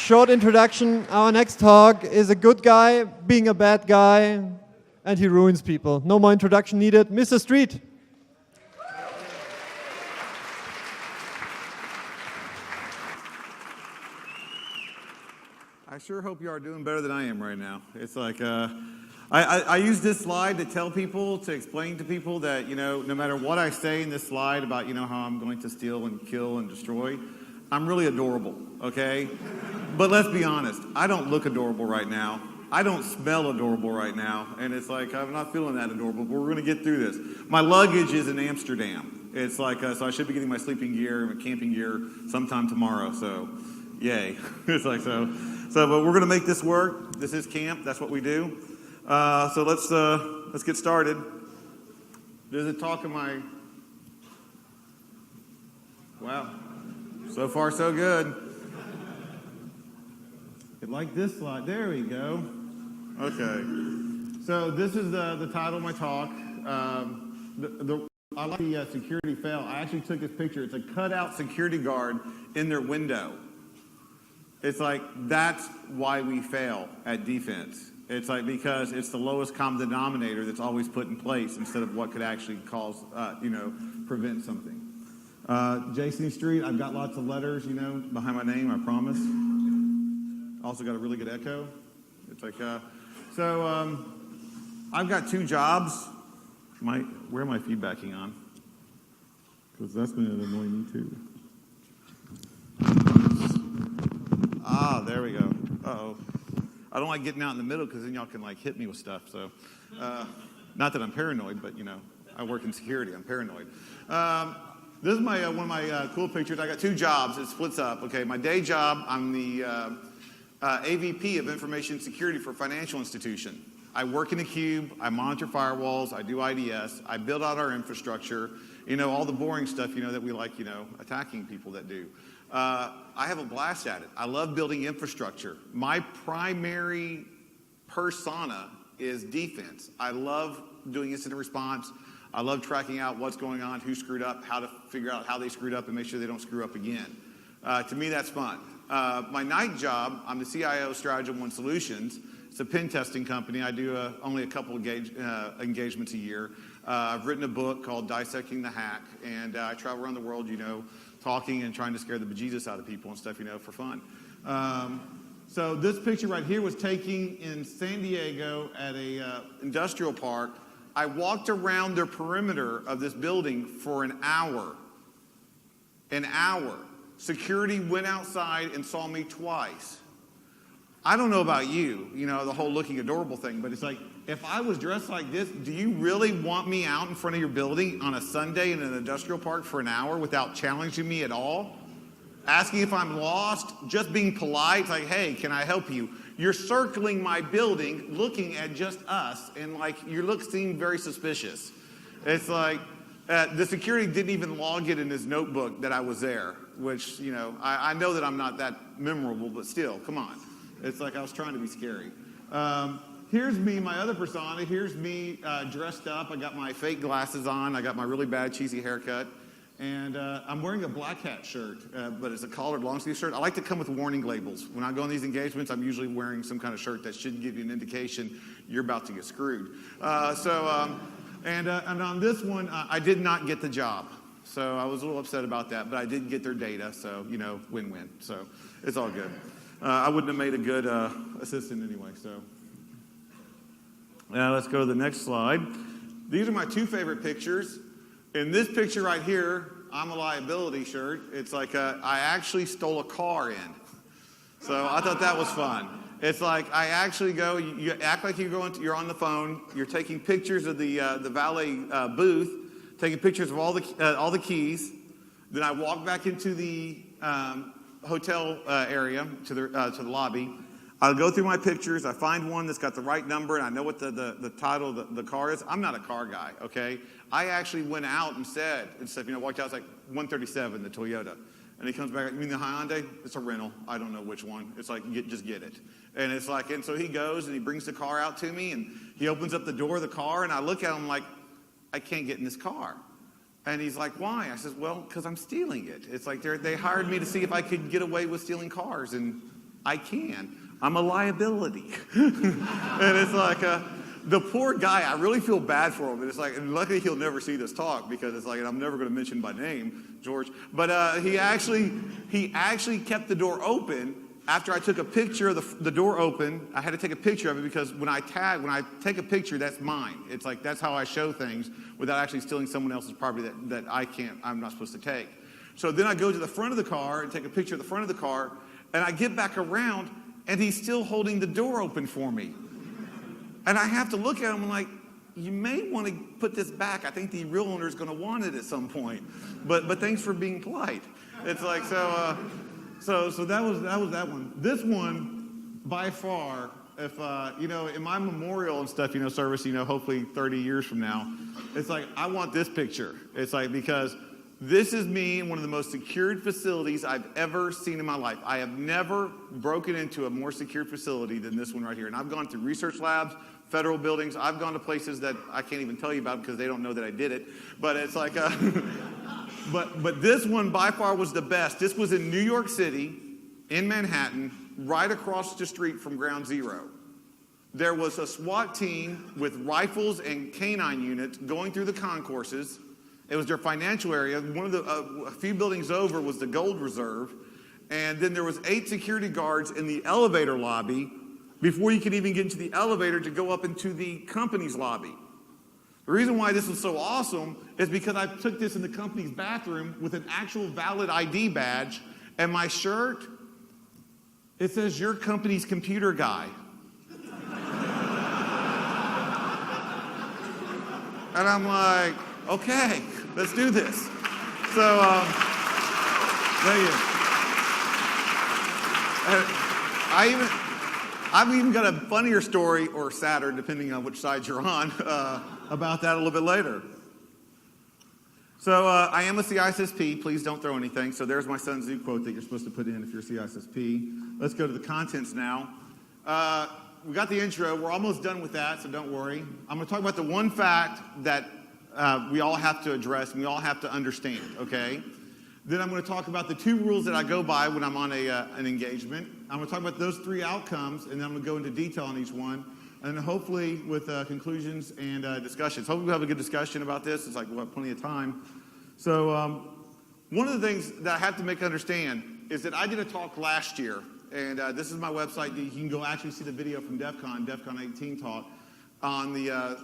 short introduction. Our next talk is a good guy being a bad guy, and he ruins people. No more introduction needed. Mr. Street. I sure hope you are doing better than I am right now. It's like, I use this slide to tell people, to explain to people that, no matter what I say in this slide about, how I'm going to steal and kill and destroy, I'm really adorable, okay? But let's be honest, I don't look adorable right now. I don't smell adorable right now. And it's like, I'm not feeling that adorable, but we're going to get through this. My luggage is in Amsterdam. It's like, so I should be getting my sleeping gear, my camping gear sometime tomorrow, so yay. It's like, but we're going to make this work. This is camp. That's what we do. So let's get started. There's a talk of my. Wow. So far, so good. Like this slide. There we go. Okay. So this is the title of my talk. I like the security fail. I actually took this picture. It's a cutout security guard in their window. It's like, that's why we fail at defense. It's like, because it's the lowest common denominator that's always put in place instead of what could actually cause, prevent something. Jason Street, I've got lots of letters, behind my name, I promise. Also got a really good echo. It's like, I've got 2 jobs. Where am I feedbacking on? Because that's going to annoy me too. There we go. Uh-oh. I don't like getting out in the middle because then y'all can hit me with stuff. So, not that I'm paranoid, but I work in security. I'm paranoid. This is one of my cool pictures. I got 2 jobs. It splits up. Okay, my day job, I'm the AVP of Information Security for a financial institution. I work in a cube. I monitor firewalls. I do IDS. I build out our infrastructure. All the boring stuff, that we like, attacking people that do. I have a blast at it. I love building infrastructure. My primary persona is defense. I love doing incident response. I love tracking out what's going on, who screwed up, how to figure out how they screwed up and make sure they don't screw up again. To me, that's fun. My night job, I'm the CIO of Strategy One Solutions. It's a pen testing company. I do only a couple engagements a year. I've written a book called Dissecting the Hack, and I travel around the world, talking and trying to scare the bejesus out of people and stuff, for fun. So this picture right here was taken in San Diego at a industrial park. I walked around the perimeter of this building for an hour. An hour. Security went outside and saw me twice. I don't know about you, the whole looking adorable thing, but it's like, if I was dressed like this, do you really want me out in front of your building on a Sunday in an industrial park for an hour without challenging me at all? Asking if I'm lost, just being polite, like, hey, can I help you? You're circling my building, looking at just us, and your looks seem very suspicious. It's like, the security didn't even log it in his notebook that I was there, which, I know that I'm not that memorable, but still, come on. It's like I was trying to be scary. Here's me, my other persona. Here's me dressed up. I got my fake glasses on. I got my really bad cheesy haircut. And I'm wearing a black hat shirt, but it's a collared long sleeve shirt. I like to come with warning labels. When I go on these engagements, I'm usually wearing some kind of shirt that should give you an indication you're about to get screwed. And on this one, I did not get the job. So I was a little upset about that, but I did get their data. So, win-win. So it's all good. I wouldn't have made a good assistant anyway, so. Now let's go to the next slide. These are my 2 favorite pictures. In this picture right here, I'm a liability shirt. It's like I actually stole a car in. So I thought that was fun. It's like I actually go, you act like you're on the phone, you're taking pictures of the valet booth, taking pictures of all the keys. Then I walk back into the hotel area to the lobby. I'll go through my pictures. I find one that's got the right number, and I know what the title of the car is. I'm not a car guy, okay? I actually went out and said, walked out, it's like 137, the Toyota. And he comes back, you mean the Hyundai? It's a rental. I don't know which one. It's like, just get it. And it's like, and so he goes and he brings the car out to me, and he opens up the door of the car, and I look at him like, I can't get in this car. And he's like, why? I said, well, because I'm stealing it. It's like they hired me to see if I could get away with stealing cars, and I can. I'm a liability. And it's like, the poor guy, I really feel bad for him. And it's like, and luckily he'll never see this talk because it's like, and I'm never going to mention by name, George. But he actually kept the door open after I took a picture of the door open. I had to take a picture of it because when I take a picture, that's mine. It's like, that's how I show things without actually stealing someone else's property that I'm not supposed to take. So then I go to the front of the car and take a picture of the front of the car, and I get back around, and he's still holding the door open for me. And I have to look at him and like, you may want to put this back. I think the real owner is going to want it at some point. But thanks for being polite. It's like, so that was that one. This one, by far, if, in my memorial and stuff, service, hopefully 30 years from now, it's like, I want this picture. It's like, because this is me in one of the most secured facilities I've ever seen in my life. I have never broken into a more secured facility than this one right here. And I've gone through research labs, federal buildings. I've gone to places that I can't even tell you about because they don't know that I did it. But it's like, but this one by far was the best. This was in New York City, in Manhattan, right across the street from Ground Zero. There was a SWAT team with rifles and canine units going through the concourses. It was their financial area. One of a few buildings over was the Gold Reserve. And then there was 8 security guards in the elevator lobby before you could even get into the elevator to go up into the company's lobby. The reason why this was so awesome is because I took this in the company's bathroom with an actual valid ID badge, and my shirt, it says, "Your company's computer guy." And I'm like, okay, let's do this. So, there you go. I've even got a funnier story, or sadder, depending on which side you're on, about that a little bit later. So I am a CISSP. Please don't throw anything. So there's my Sun Tzu quote that you're supposed to put in if you're a CISSP. Let's go to the contents now. We got the intro. We're almost done with that, so don't worry. I'm going to talk about the one fact that we all have to address and we all have to understand, okay? Then I'm going to talk about the 2 rules that I go by when I'm on an engagement. I'm going to talk about those 3 outcomes, and then I'm going to go into detail on each one, and hopefully with conclusions and discussions. Hopefully we'll have a good discussion about this. It's like, we'll have plenty of time. So one of the things that I have to make understand is that I did a talk last year, and this is my website. You can go actually see the video from DEF CON 18 talk, on the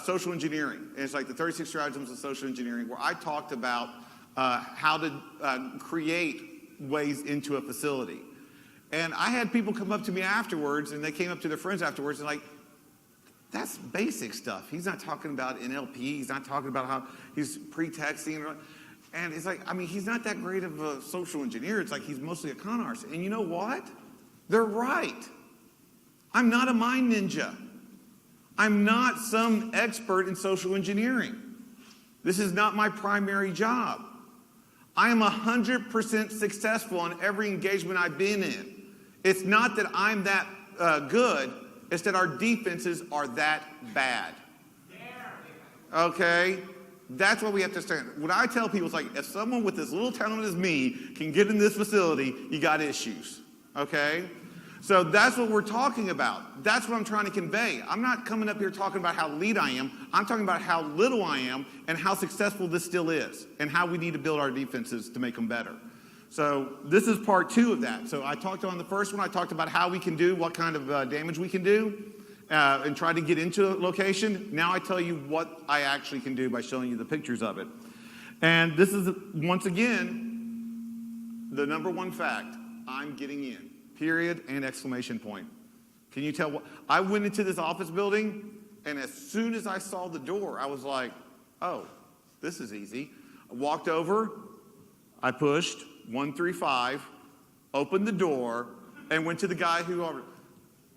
social engineering. And it's like the 36 stratagems of social engineering, where I talked about how to create ways into a facility. And I had people come up to me afterwards, and they came up to their friends afterwards, and like, that's basic stuff. He's not talking about NLP. He's not talking about how he's pretexting. And it's like, I mean, he's not that great of a social engineer. It's like he's mostly a con artist. And you know what? They're right. I'm not a mind ninja. I'm not some expert in social engineering. This is not my primary job. I am 100% successful on every engagement I've been in. It's not that I'm that good, it's that our defenses are that bad. Okay? That's what we have to understand. What I tell people is like, if someone with as little talent as me can get in this facility, you got issues. Okay? So that's what we're talking about. That's what I'm trying to convey. I'm not coming up here talking about how lead I am. I'm talking about how little I am and how successful this still is and how we need to build our defenses to make them better. So this is part 2 of that. So I talked on the first one, I talked about how we can do, what kind of damage we can do and try to get into a location. Now I tell you what I actually can do by showing you the pictures of it. And this is, once again, the number 1 fact. I'm getting in. Period and exclamation point. Can you tell what? I went into this office building, and as soon as I saw the door, I was like, oh, this is easy. I walked over, I pushed 135, opened the door, and went to the guy who,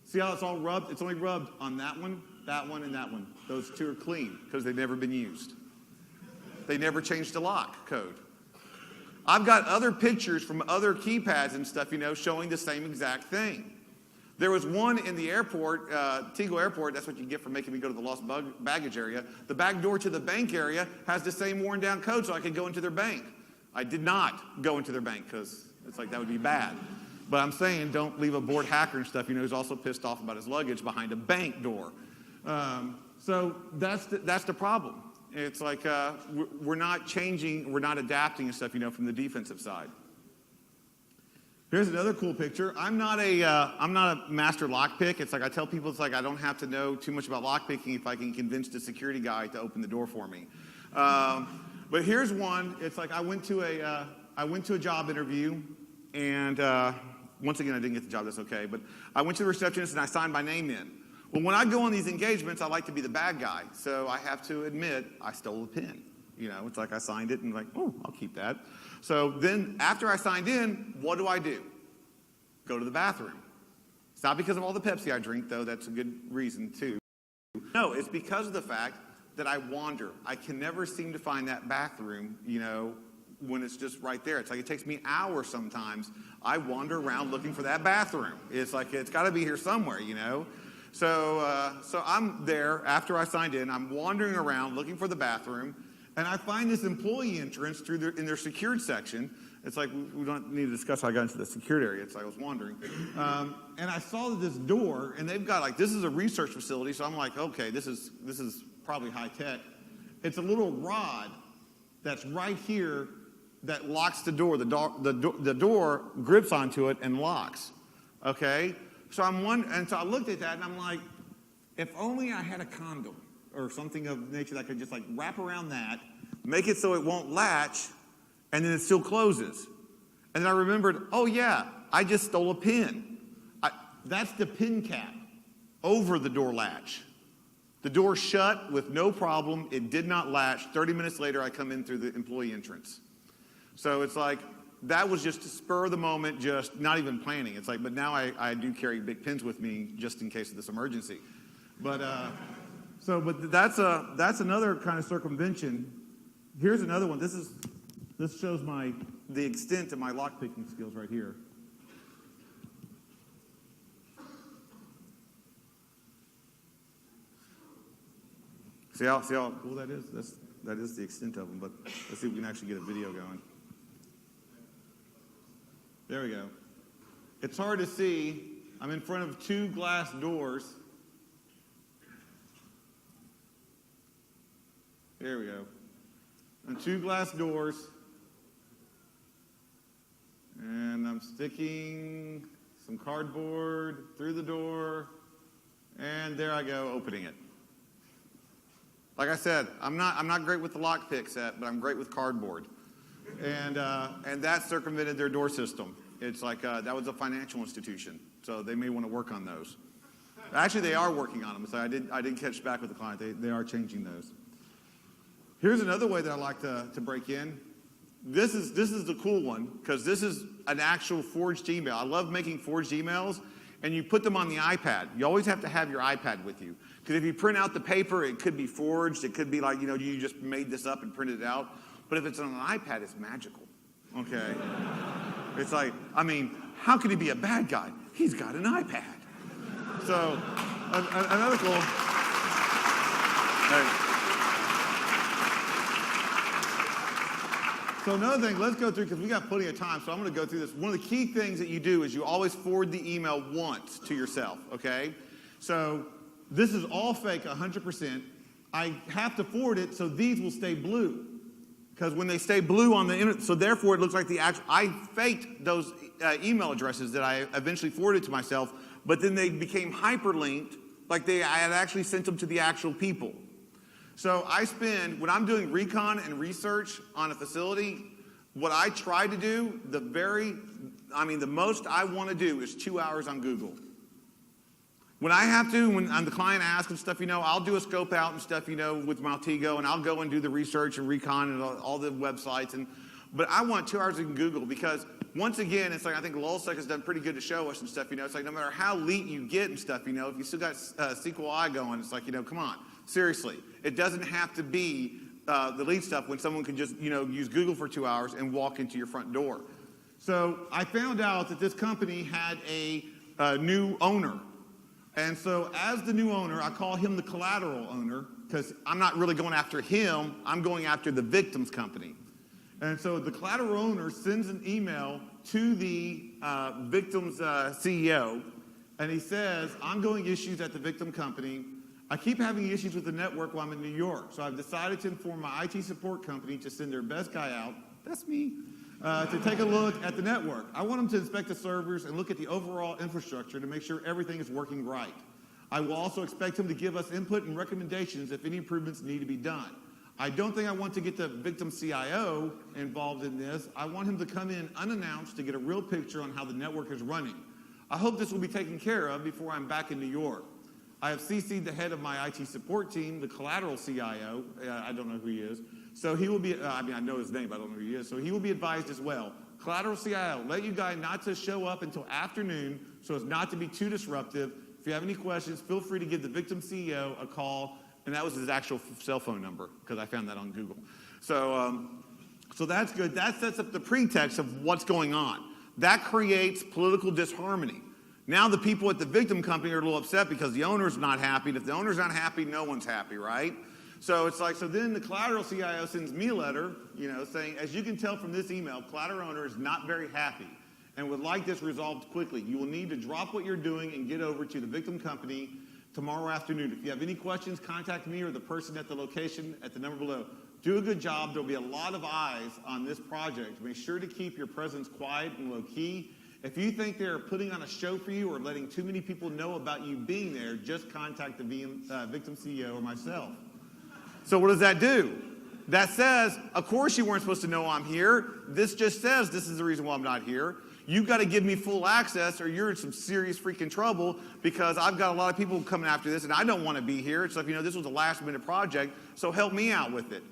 see how it's all rubbed? It's only rubbed on that one, and that one. Those 2 are clean because they've never been used. They never changed the lock code. I've got other pictures from other keypads and stuff, showing the same exact thing. There was one in the airport, Tegel Airport. That's what you get for making me go to the lost baggage area. The back door to the bank area has the same worn down code so I could go into their bank. I did not go into their bank because it's like that would be bad. But I'm saying don't leave a bored hacker and stuff, who's also pissed off about his luggage behind a bank door. So that's the problem. It's like we're not changing, we're not adapting and stuff, from the defensive side. Here's another cool picture. I'm not a master lockpick. It's like I tell people, it's like I don't have to know too much about lockpicking if I can convince the security guy to open the door for me. But here's one. It's like I went to a job interview, and once again I didn't get the job. That's okay. But I went to the receptionist and I signed my name in. Well, when I go on these engagements, I like to be the bad guy, so I have to admit I stole a pen. It's like I signed it and like, oh, I'll keep that. So then after I signed in, what do? Go to the bathroom. It's not because of all the Pepsi I drink, though. That's a good reason, too. No, it's because of the fact that I wander. I can never seem to find that bathroom, when it's just right there. It's like it takes me hours sometimes. I wander around looking for that bathroom. It's like it's got to be here somewhere, So I'm there after I signed in. I'm wandering around looking for the bathroom, and I find this employee entrance in their secured section. It's like we don't need to discuss how I got into the secured area. It's like I was wandering, and I saw this door, and they've got this is a research facility. So I'm like, okay, this is probably high tech. It's a little rod that's right here that locks the door. The door grips onto it and locks. Okay. So so I looked at that and I'm like, if only I had a condom or something of nature that could just wrap around that, make it so it won't latch, and then it still closes. And then I remembered, oh yeah, I just stole a pin. That's the pin cap over the door latch. The door shut with no problem. It did not latch. 30 minutes later, I come in through the employee entrance. So it's like, that was just to spur the moment, just not even planning. It's like, but now I do carry big pins with me just in case of this emergency. But but that's another kind of circumvention. Here's another one. This shows the extent of my lockpicking skills right here. See how cool that is? That is the extent of them. But let's see if we can actually get a video going. There we go. It's hard to see. I'm in front of two glass doors. There we go. And two glass doors. And I'm sticking some cardboard through the door. And there I go, opening it. Like I said, I'm not great with the lockpick set, but I'm great with cardboard. And that circumvented their door system. It's like that was a financial institution, so they may want to work on those. Actually, they are working on them. So I did catch back with the client. They are changing those. Here's another way that I like to break in. This is the cool one because this is an actual forged email. I love making forged emails, and you put them on the iPad. You always have to have your iPad with you because if you print out the paper, it could be forged. It could be like you just made this up and printed it out. But if it's on an iPad, it's magical, okay? It's like, how could he be a bad guy? He's got an iPad. So, another cool. So another thing, let's go through, because we got plenty of time, so I'm going to go through this. One of the key things that you do is you always forward the email once to yourself, okay? So this is all fake, 100%. I have to forward it so these will stay blue. Because when they stay blue on the internet, so therefore it looks like I faked those email addresses that I eventually forwarded to myself, but then they became hyperlinked, like I had actually sent them to the actual people. So when I'm doing recon and research on a facility, what I try to do, the most I want to do is 2 hours on Google. When I have to, when the client asks and stuff, I'll do a scope out and stuff, with Maltego, and I'll go and do the research and recon and all the websites. But I want 2 hours in Google because, once again, it's like I think Lulzsec has done pretty good to show us and stuff, It's like no matter how elite you get and stuff, if you still got SQLi going, it's like, come on, seriously. It doesn't have to be the elite stuff when someone can just, use Google for 2 hours and walk into your front door. So I found out that this company had a new owner. And so as the new owner, I call him the collateral owner because I'm not really going after him. I'm going after the victim's company. And so the collateral owner sends an email to the victim's CEO, and he says, I'm doing issues at the victim company. I keep having issues with the network while I'm in New York, so I've decided to inform my IT support company to send their best guy out, that's me, to take a look at the network. I want them to inspect the servers and look at the overall infrastructure to make sure everything is working right. I will also expect him to give us input and recommendations if any improvements need to be done. I don't think I want to get the victim CIO involved in this. I want him to come in unannounced to get a real picture on how the network is running. I hope this will be taken care of before I'm back in New York. I have CC'd the head of my IT support team, the Collateral CIO. I don't know who he is. So he will be, I know his name, but I don't know who he is. So he will be advised as well. Collateral CIO, let you guys not to show up until afternoon so as not to be too disruptive. If you have any questions, feel free to give the victim CEO a call. And that was his actual cell phone number because I found that on Google. So that's good. That sets up the pretext of what's going on. That creates political disharmony. Now the people at the victim company are a little upset because the owner's not happy. And if the owner's not happy, no one's happy, right? So it's like, so then the Collateral CIO sends me a letter, saying, as you can tell from this email, Collateral owner is not very happy and would like this resolved quickly. You will need to drop what you're doing and get over to the victim company tomorrow afternoon. If you have any questions, contact me or the person at the location at the number below. Do a good job. There'll be a lot of eyes on this project. Make sure to keep your presence quiet and low key. If you think they're putting on a show for you or letting too many people know about you being there, just contact the victim CEO or myself. So what does that do? That says, of course you weren't supposed to know I'm here. This just says this is the reason why I'm not here. You've got to give me full access or you're in some serious freaking trouble because I've got a lot of people coming after this and I don't want to be here. It's like, this was a last minute project, so help me out with it.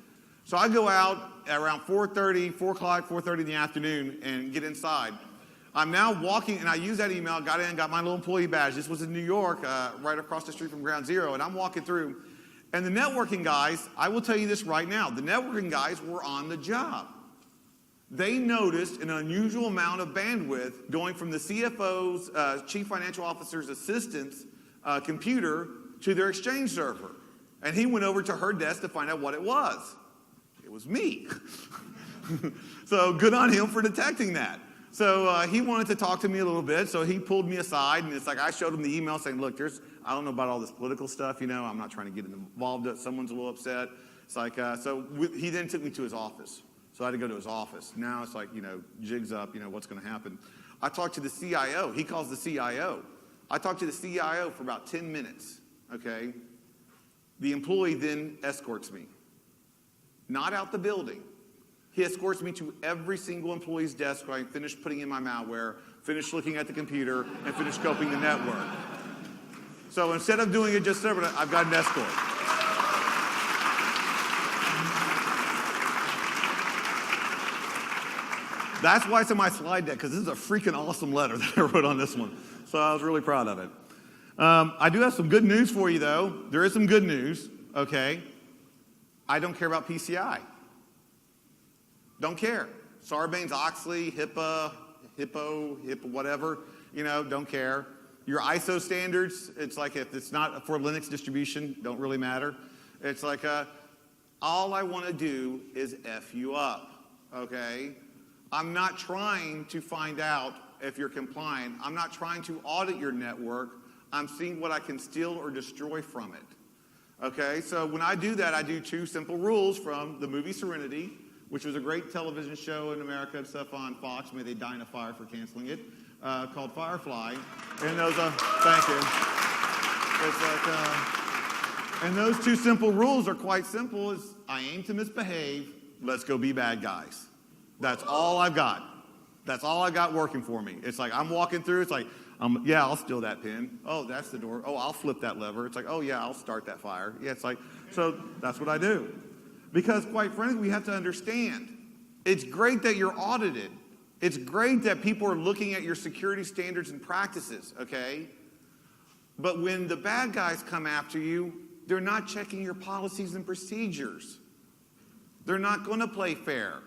So I go out at around 4:30 in the afternoon and get inside. I'm now walking, and I use that email, got in, got my little employee badge. This was in New York, right across the street from Ground Zero, and I'm walking through. And the networking guys, I will tell you this right now, the networking guys were on the job. They noticed an unusual amount of bandwidth going from the CFO's, Chief Financial Officer's assistant's computer to their Exchange server. And he went over to her desk to find out what it was. It was me. So good on him for detecting that. So he wanted to talk to me a little bit, so he pulled me aside, and it's like I showed him the email saying, look, I don't know about all this political stuff, I'm not trying to get involved. Someone's a little upset. It's like, he then took me to his office. So I had to go to his office. Now it's like, jigs up, what's going to happen. I talked to the CIO. He calls the CIO. I talked to the CIO for about 10 minutes, okay? The employee then escorts me. Not out the building. He escorts me to every single employee's desk where I finish putting in my malware, finish looking at the computer, and finish scoping the network. So instead of doing it just separately, I've got an escort. That's why it's in my slide deck, because this is a freaking awesome letter that I wrote on this one. So I was really proud of it. I do have some good news for you, though. There is some good news, okay? I don't care about PCI. Don't care. Sarbanes-Oxley, HIPAA, whatever, don't care. Your ISO standards, it's like if it's not for Linux distribution, don't really matter. It's like all I want to do is F you up, okay? I'm not trying to find out if you're compliant. I'm not trying to audit your network. I'm seeing what I can steal or destroy from it. Okay, so when I do that, I do two simple rules from the movie Serenity, which was a great television show in America and stuff on Fox. May they die in a fire for canceling it, called Firefly. And those, thank you. It's like, and those two simple rules are quite simple. Is I aim to misbehave. Let's go be bad guys. That's all I've got. That's all I got working for me. It's like I'm walking through. It's like, yeah, I'll steal that pin. Oh, that's the door. Oh, I'll flip that lever. It's like, oh, yeah, I'll start that fire. Yeah, it's like, so that's what I do. Because quite frankly, we have to understand, it's great that you're audited. It's great that people are looking at your security standards and practices, okay? But when the bad guys come after you, they're not checking your policies and procedures. They're not going to play fair.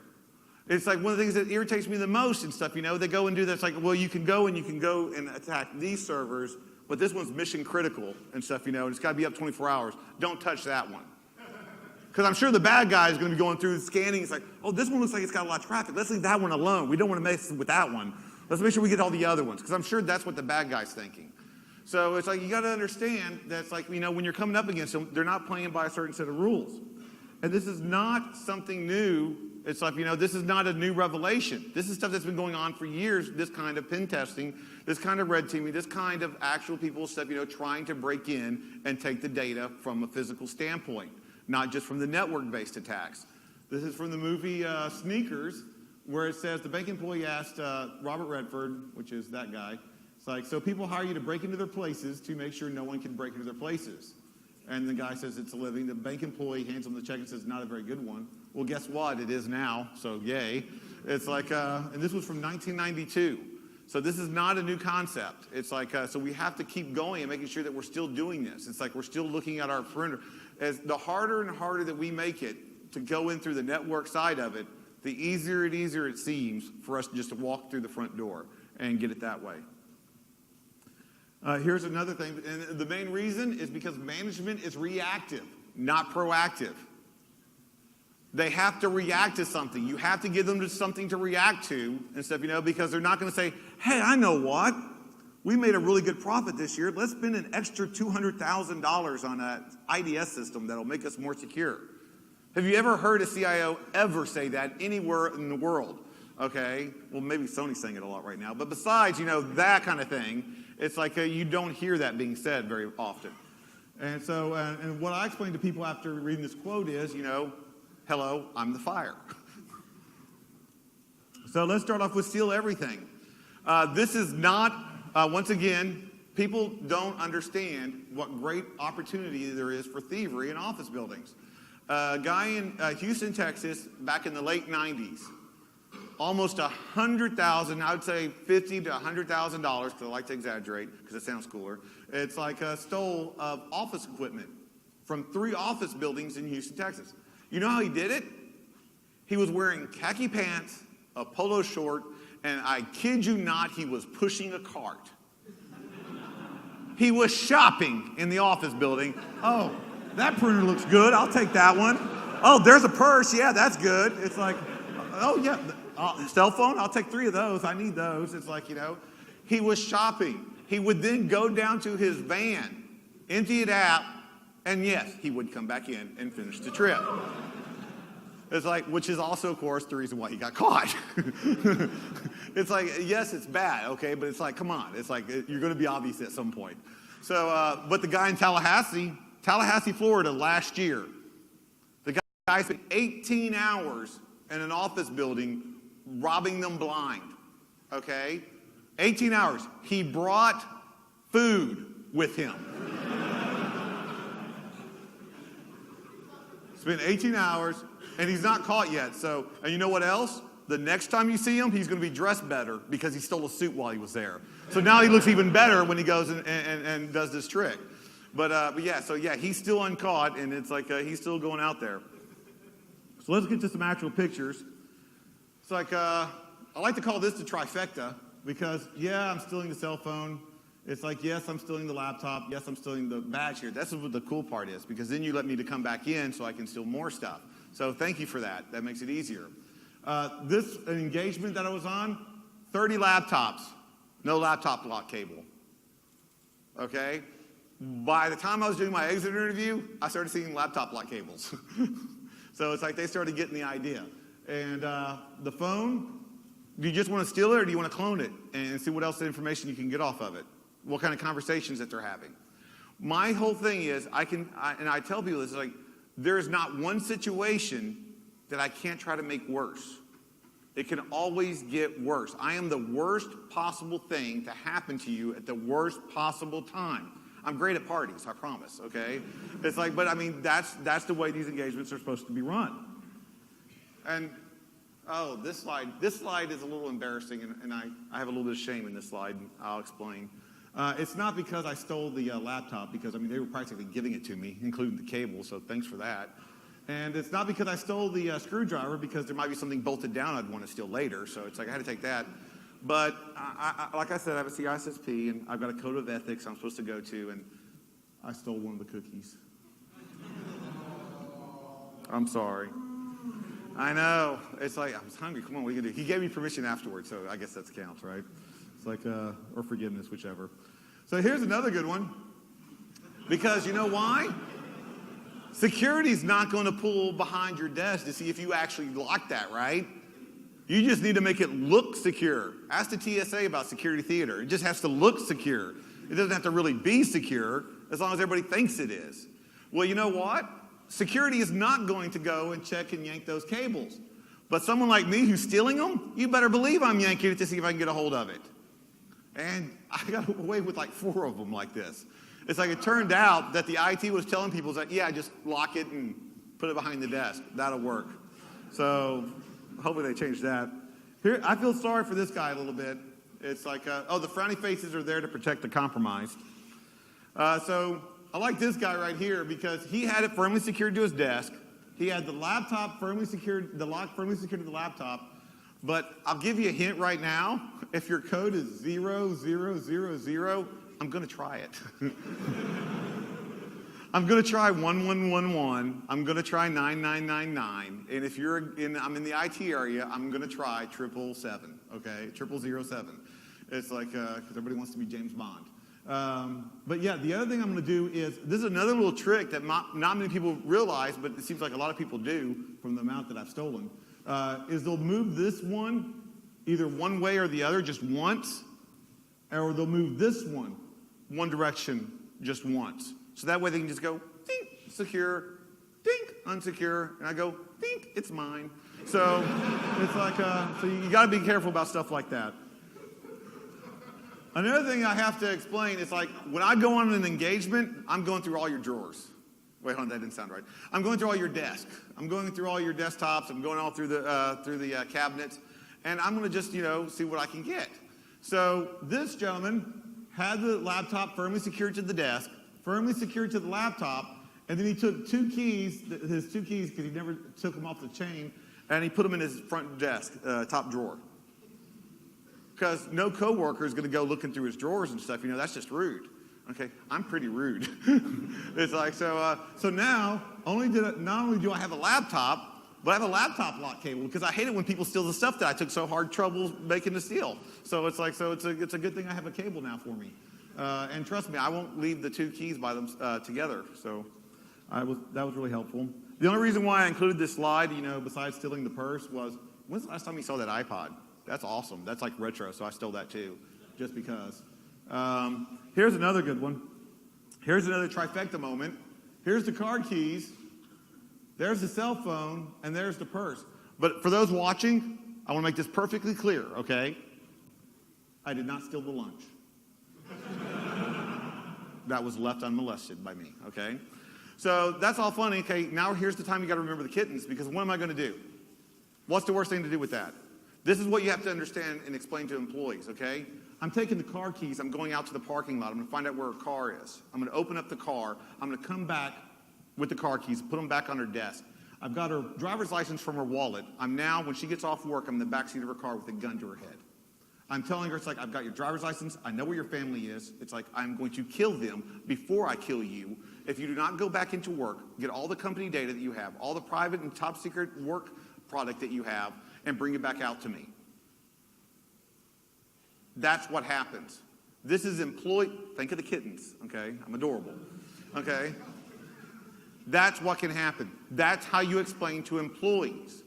It's like one of the things that irritates me the most and stuff, they go and do that. It's like, well, you can go and attack these servers, but this one's mission critical and stuff, and it's got to be up 24 hours. Don't touch that one. Because I'm sure the bad guy is going to be going through scanning. It's like, oh, this one looks like it's got a lot of traffic. Let's leave that one alone. We don't want to mess with that one. Let's make sure we get all the other ones. Because I'm sure that's what the bad guy's thinking. So it's like you got to understand that it's like, you know, when you're coming up against them, they're not playing by a certain set of rules. And this is not something new. It's like, you know, this is not a new revelation. This is stuff that's been going on for years, this kind of pen testing, this kind of red teaming, this kind of actual people stuff, you know, trying to break in and take the data from a physical standpoint, not just from the network-based attacks. This is from the movie Sneakers, where it says the bank employee asked Robert Redford, which is that guy, it's like, so people hire you to break into their places to make sure no one can break into their places. And the guy says it's a living. The bank employee hands him the check and says, not a very good one. Well, guess what? It is now, so yay. It's like, and this was from 1992. So this is not a new concept. It's like, so we have to keep going and making sure that we're still doing this. It's like we're still looking at our perimeter. As the harder and harder that we make it to go in through the network side of it, the easier it seems for us just to walk through the front door and get it that way. Here's another thing, and the main reason is because management is reactive, not proactive. They have to react to something. You have to give them something to react to and stuff, you know, because they're not going to say, hey, I know what? We made a really good profit this year. Let's spend an extra $200,000 on an IDS system that'll make us more secure. Have you ever heard a CIO ever say that anywhere in the world? Okay, well, maybe Sony's saying it a lot right now, but besides, you know, that kind of thing, it's like you don't hear that being said very often. And so, and what I explain to people after reading this quote is, you know, hello, I'm the fire. So let's start off with steal everything. This is not, once again, people don't understand what great opportunity there is for thievery in office buildings. A guy in Houston, Texas, back in the late 90s, almost $100,000, I would say $50,000 to $100,000, because I like to exaggerate because it sounds cooler. It's like stole office equipment from 3 office buildings in Houston, Texas. You know how he did it? He was wearing khaki pants, a polo short, and I kid you not, he was pushing a cart. He was shopping in the office building. Oh, that printer looks good. I'll take that one. Oh, there's a purse. Yeah, that's good. It's like, oh, yeah. Cell phone, I'll take 3 of those. I need those. It's like, you know, he was shopping. He would then go down to his van, empty it out, and yes, he would come back in and finish the trip. It's like, which is also, of course, the reason why he got caught. It's like, yes, it's bad, okay, but it's like, come on. It's like, you're going to be obvious at some point. So, but the guy in Tallahassee, Florida, last year, the guy spent 18 hours in an office building robbing them blind, okay? 18 hours. He brought food with him. Spent 18 hours, and he's not caught yet. So, and you know what else? The next time you see him, he's going to be dressed better because he stole a suit while he was there. So now he looks even better when he goes and does this trick. But yeah, so yeah, he's still uncaught, and it's like he's still going out there. So let's get to some actual pictures. It's like, I like to call this the trifecta because, yeah, I'm stealing the cell phone. It's like, yes, I'm stealing the laptop. Yes, I'm stealing the badge here. That's what the cool part is because then you let me to come back in so I can steal more stuff. So thank you for that. That makes it easier. This engagement that I was on, 30 laptops, no laptop lock cable. Okay? By the time I was doing my exit interview, I started seeing laptop lock cables. So it's like they started getting the idea. And the phone, do you just want to steal it or do you want to clone it and see what else information you can get off of it? What kind of conversations that they're having? My whole thing is, and I tell people this, like, there's not one situation that I can't try to make worse. It can always get worse. I am the worst possible thing to happen to you at the worst possible time. I'm great at parties, I promise, okay? It's like, but I mean, that's the way these engagements are supposed to be run. And, oh, this slide is a little embarrassing, and I have a little bit of shame in this slide, and I'll explain. It's not because I stole the laptop, because, I mean, they were practically giving it to me, including the cable, so thanks for that. And it's not because I stole the screwdriver, because there might be something bolted down I'd want to steal later, so it's like I had to take that. But like I said, I have a CISSP, and I've got a code of ethics I'm supposed to go to, and I stole one of the cookies. I'm sorry. I know. It's like, I was hungry. Come on, what are you going to do? He gave me permission afterwards, so I guess that counts, right? It's like, or forgiveness, whichever. So here's another good one. Because you know why? Security's not going to pull behind your desk to see if you actually lock that, right? You just need to make it look secure. Ask the TSA about security theater. It just has to look secure. It doesn't have to really be secure as long as everybody thinks it is. Well, you know what? Security is not going to go and check and yank those cables. But someone like me who's stealing them, you better believe I'm yanking it to see if I can get a hold of it. And I got away with like 4 of them like this. It's like it turned out that the IT was telling people, it's like, yeah, just lock it and put it behind the desk. That'll work. So hopefully they change that. Here, I feel sorry for this guy a little bit. It's like, the frowny faces are there to protect the compromised. So I like this guy right here because he had it firmly secured to his desk. He had the laptop firmly secured, the lock firmly secured to the laptop. But I'll give you a hint right now. If your code is 0000, I'm going to try it. I'm going to try 1111. I'm going to try 9999. And if I'm in the IT area, I'm going to try 777. Okay, 0007. It's like because everybody wants to be James Bond. But yeah, the other thing I'm going to do is, this is another little trick that not many people realize, but it seems like a lot of people do from the amount that I've stolen, is they'll move this one either one way or the other just once, or they'll move this one direction just once. So that way they can just go, dink, secure, dink, unsecure, and I go, dink, it's mine. So it's like, so you got to be careful about stuff like that. Another thing I have to explain is like when I go on an engagement, I'm going through all your drawers. Wait, hold on, that didn't sound right. I'm going through all your desks. I'm going through all your desktops. I'm going all through the cabinets, and I'm going to just see what I can get. So this gentleman had the laptop firmly secured to the desk, firmly secured to the laptop, and then he took his 2 keys, because he never took them off the chain, and he put them in his front desk, top drawer. Because no coworker is going to go looking through his drawers and stuff. That's just rude. Okay, I'm pretty rude. It's like, so now, not only do I have a laptop, but I have a laptop lock cable, because I hate it when people steal the stuff that I took so hard trouble making to steal. So it's like, it's a good thing I have a cable now for me. And trust me, I won't leave the 2 keys by them together. So that was really helpful. The only reason why I included this slide, besides stealing the purse, was when's the last time you saw that iPod? That's awesome. That's like retro, so I stole that too, just because. Here's another good one. Here's another trifecta moment. Here's the card keys. There's the cell phone, and there's the purse. But for those watching, I want to make this perfectly clear, okay? I did not steal the lunch. That was left unmolested by me, okay? So that's all funny. Okay, now here's the time you got to remember the kittens, because what am I going to do? What's the worst thing to do with that? This is what you have to understand and explain to employees, okay? I'm taking the car keys. I'm going out to the parking lot. I'm going to find out where her car is. I'm going to open up the car. I'm going to come back with the car keys, put them back on her desk. I've got her driver's license from her wallet. I'm now, when she gets off work, I'm in the backseat of her car with a gun to her head. I'm telling her, it's like, I've got your driver's license. I know where your family is. It's like, I'm going to kill them before I kill you. If you do not go back into work, get all the company data that you have, all the private and top secret work product that you have, and bring it back out to me. That's what happens. This is employee, think of the kittens, okay? I'm adorable, okay? That's what can happen. That's how you explain to employees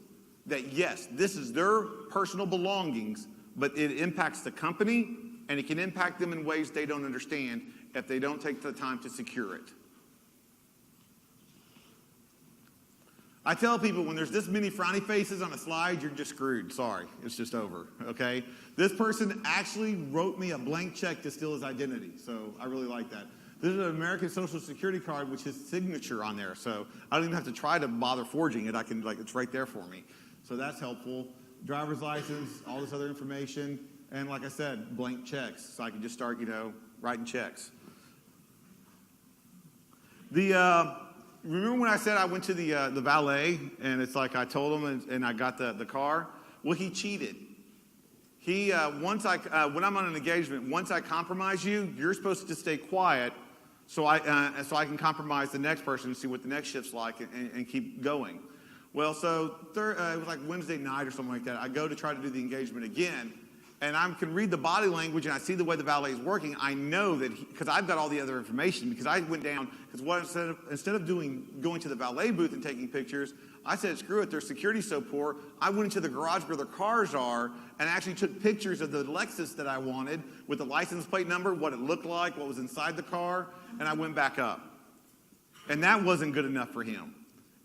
that, yes, this is their personal belongings, but it impacts the company, and it can impact them in ways they don't understand if they don't take the time to secure it. I tell people when there's this many frowny faces on a slide, you're just screwed. Sorry, it's just over, okay? This person actually wrote me a blank check to steal his identity, so I really like that. This is an American Social Security card with his signature on there, so I don't even have to try to bother forging it. I can, it's right there for me. So that's helpful. Driver's license, all this other information, and like I said, blank checks, so I can just start, writing checks. Remember when I said I went to the valet, and it's like I told him, and I got the car? Well, he cheated. When I'm on an engagement, once I compromise you, you're supposed to stay quiet so I can compromise the next person and see what the next shift's like and keep going. Well, so it was like Wednesday night or something like that. I go to try to do the engagement again, and I can read the body language and I see the way the valet is working. I know that because I've got all the other information, because I went down, because instead of going to the valet booth and taking pictures, I said, screw it, their security's so poor. I went into the garage where their cars are and actually took pictures of the Lexus that I wanted with the license plate number, what it looked like, what was inside the car, and I went back up. And that wasn't good enough for him.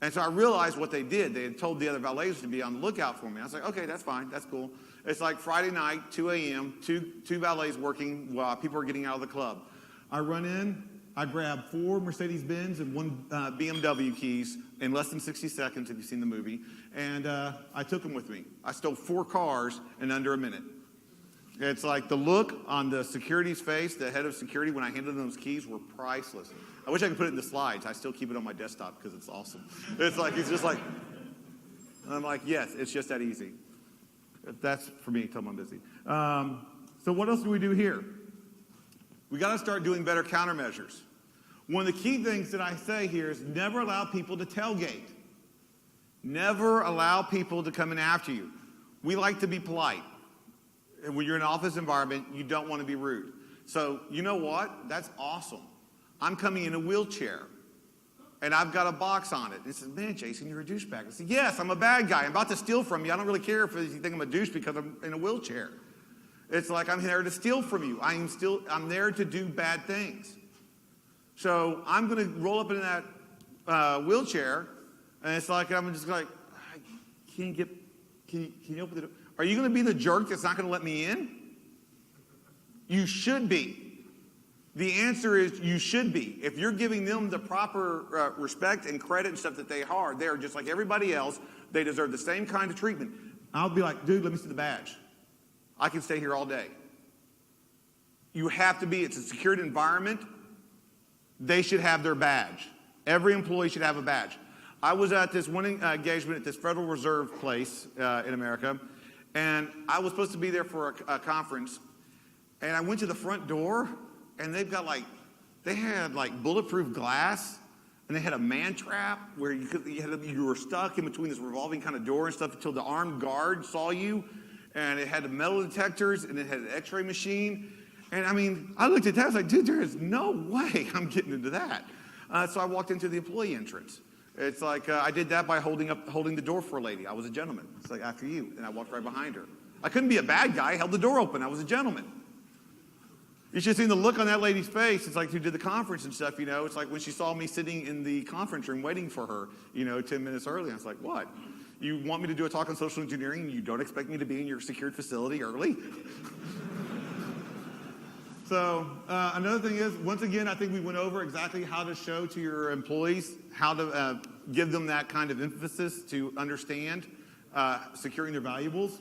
And so I realized what they did. They had told the other valets to be on the lookout for me. I was like, okay, that's fine, that's cool. It's like Friday night, 2 a.m., two valets working while people are getting out of the club. I run in, I grab 4 Mercedes-Benz and 1 BMW keys in less than 60 seconds, if you've seen the movie, and I took them with me. I stole 4 cars in under a minute. It's like the look on the security's face, the head of security, when I handed them those keys were priceless. I wish I could put it in the slides. I still keep it on my desktop because it's awesome. It's like, he's just like, and I'm like, yes, it's just that easy. That's for me, tell them I'm busy. So what else do we do here? We got to start doing better countermeasures. One of the key things that I say here is never allow people to tailgate. Never allow people to come in after you. We like to be polite. And when you're in an office environment, you don't want to be rude. So you know what? That's awesome. I'm coming in a wheelchair, and I've got a box on it. He says, man, Jason, you're a douchebag. I said, yes, I'm a bad guy. I'm about to steal from you. I don't really care if you think I'm a douche because I'm in a wheelchair. It's like I'm there to steal from you. I'm there to do bad things. So I'm going to roll up in that wheelchair, and it's like I'm just like, can you open the door? Are you going to be the jerk that's not going to let me in? You should be. The answer is you should be. If you're giving them the proper respect and credit and stuff that they are just like everybody else. They deserve the same kind of treatment. I'll be like, dude, let me see the badge. I can stay here all day. You have to be, it's a secured environment. They should have their badge. Every employee should have a badge. I was at this one engagement at this Federal Reserve place in America, and I was supposed to be there for a conference, and I went to the front door, and they had bulletproof glass, and they had a man trap where you were stuck in between this revolving kind of door and stuff until the armed guard saw you, and it had the metal detectors, and it had an x-ray machine. And I mean, I looked at that, I was like, dude, there is no way I'm getting into that. So I walked into the employee entrance. It's like I did that by holding the door for a lady. I was a gentleman. It's like, after you. And I walked right behind her. I couldn't be a bad guy. I held the door open. I was a gentleman. You should have seen the look on that lady's face. It's like who did the conference and stuff, It's like when she saw me sitting in the conference room waiting for her, 10 minutes early. I was like, what? You want me to do a talk on social engineering and you don't expect me to be in your secured facility early? So another thing is, once again, I think we went over exactly how to show to your employees, how to give them that kind of emphasis to understand securing their valuables.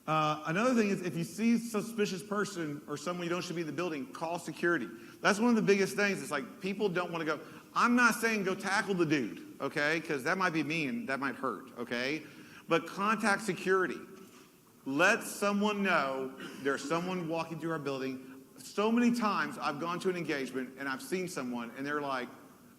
Another thing is, if you see a suspicious person or someone you don't should be in the building, call security. That's one of the biggest things. It's like people don't want to go. I'm not saying go tackle the dude, okay, because that might be mean, that might hurt, okay? But contact security. Let someone know there's someone walking through our building. So many times I've gone to an engagement and I've seen someone and they're like,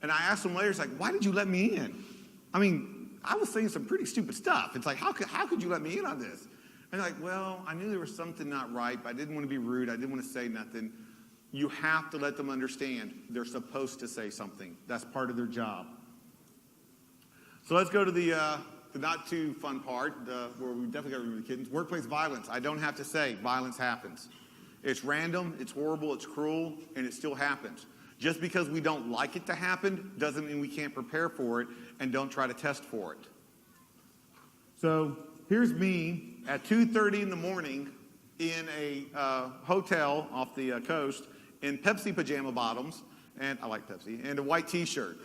and I asked them later, it's like, why did you let me in? I mean, I was saying some pretty stupid stuff. It's like, how could you let me in on this? And like, well, I knew there was something not right, but I didn't want to be rude. I didn't want to say nothing. You have to let them understand they're supposed to say something. That's part of their job. So let's go to the not too fun part, where we definitely got to remove the kittens. Workplace violence. I don't have to say, violence happens. It's random, it's horrible, it's cruel, and it still happens. Just because we don't like it to happen doesn't mean we can't prepare for it and don't try to test for it. So here's me at 2:30 in the morning in a hotel off the coast in Pepsi pajama bottoms, and I like Pepsi, and a white t-shirt.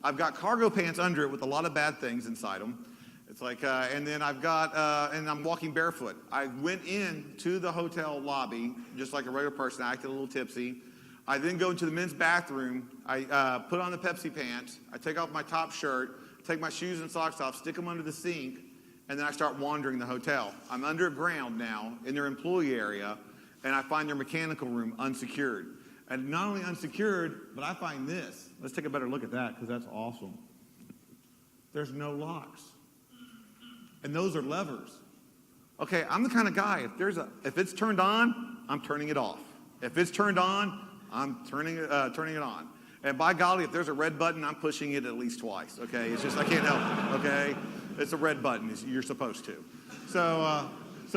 I've got cargo pants under it with a lot of bad things inside them. It's like, and then I've got, and I'm walking barefoot. I went into the hotel lobby just like a regular person. I acted a little tipsy. I then go into the men's bathroom. I put on the Pepsi pants. I take off my top shirt, take my shoes and socks off, stick them under the sink, and then I start wandering the hotel. I'm underground now in their employee area, and I find their mechanical room unsecured. And not only unsecured, but I find this. Let's take a better look at that because that's awesome. There's no locks. And those are levers. Okay, I'm the kind of guy, if it's turned on, I'm turning it off. If it's turned on, I'm turning it on. And by golly, if there's a red button, I'm pushing it at least twice, okay? It's just, I can't help it, okay? It's a red button, you're supposed to. So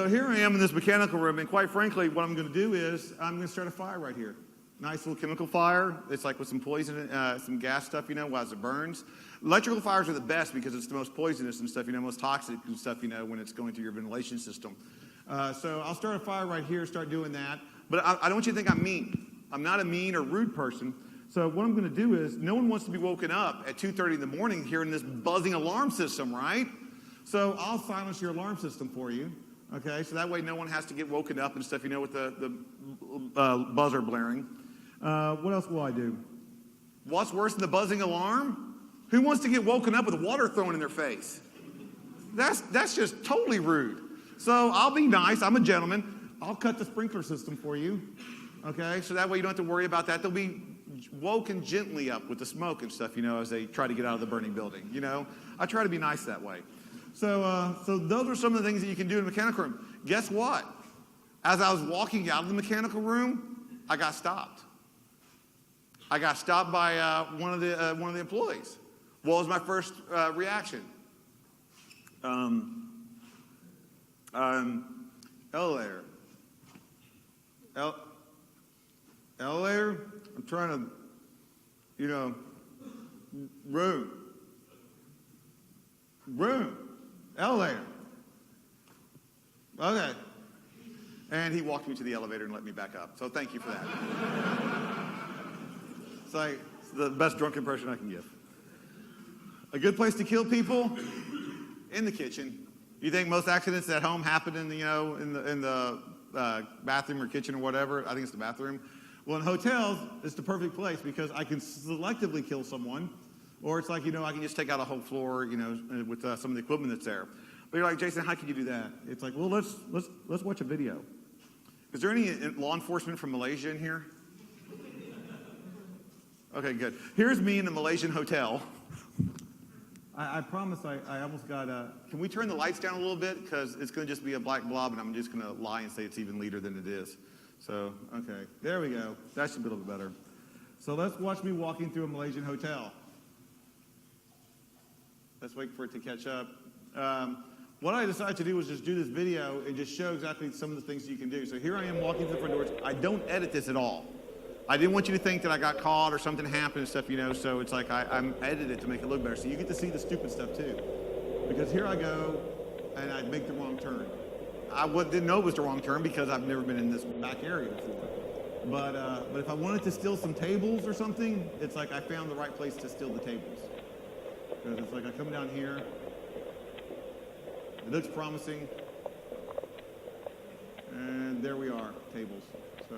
here I am in this mechanical room, and quite frankly, what I'm gonna do is, I'm gonna start a fire right here. Nice little chemical fire. It's like with some poison, some gas stuff, as it burns. Electrical fires are the best because it's the most poisonous and stuff, most toxic and stuff, when it's going through your ventilation system. So I'll start a fire right here, start doing that. But I don't want you to think I'm mean. I'm not a mean or rude person. So what I'm going to do is, no one wants to be woken up at 2:30 in the morning hearing this buzzing alarm system, right? So I'll silence your alarm system for you, okay? So that way no one has to get woken up and stuff, with the buzzer blaring. What else will I do? What's worse than the buzzing alarm? Who wants to get woken up with water thrown in their face? That's just totally rude. So I'll be nice. I'm a gentleman. I'll cut the sprinkler system for you, okay? So that way you don't have to worry about that. They'll be woken gently up with the smoke and stuff, as they try to get out of the burning building, I try to be nice that way. So those are some of the things that you can do in the mechanical room. Guess what? As I was walking out of the mechanical room, I got stopped. I got stopped by one of the employees. What was my first reaction? Elevator. Elevator? I'm trying to, room. Elevator. Okay. And he walked me to the elevator and let me back up. So thank you for that. It's the best drunk impression I can give. A good place to kill people? In the kitchen. You think most accidents at home happen in the bathroom or kitchen or whatever? I think it's the bathroom. Well, in hotels, it's the perfect place because I can selectively kill someone, or it's like, I can just take out a whole floor, with some of the equipment that's there. But you're like, Jason, how can you do that? It's like, well, let's watch a video. Is there any law enforcement from Malaysia in here? Okay, good. Here's me in a Malaysian hotel. I promise I almost got can we turn the lights down a little bit? Because it's going to just be a black blob, and I'm just going to lie and say it's even leader than it is. So, okay, there we go. That should be a little bit better. So let's watch me walking through a Malaysian hotel. Let's wait for it to catch up. What I decided to do was just do this video and just show exactly some of the things you can do. So here I am walking through the front doors. I don't edit this at all. I didn't want you to think that I got caught or something happened and stuff, so it's like I'm edited to make it look better. So you get to see the stupid stuff too. Because here I go, and I make the wrong turn. I didn't know it was the wrong turn because I've never been in this back area before. But if I wanted to steal some tables or something, it's like I found the right place to steal the tables. Because it's like I come down here, it looks promising, and there we are, tables. So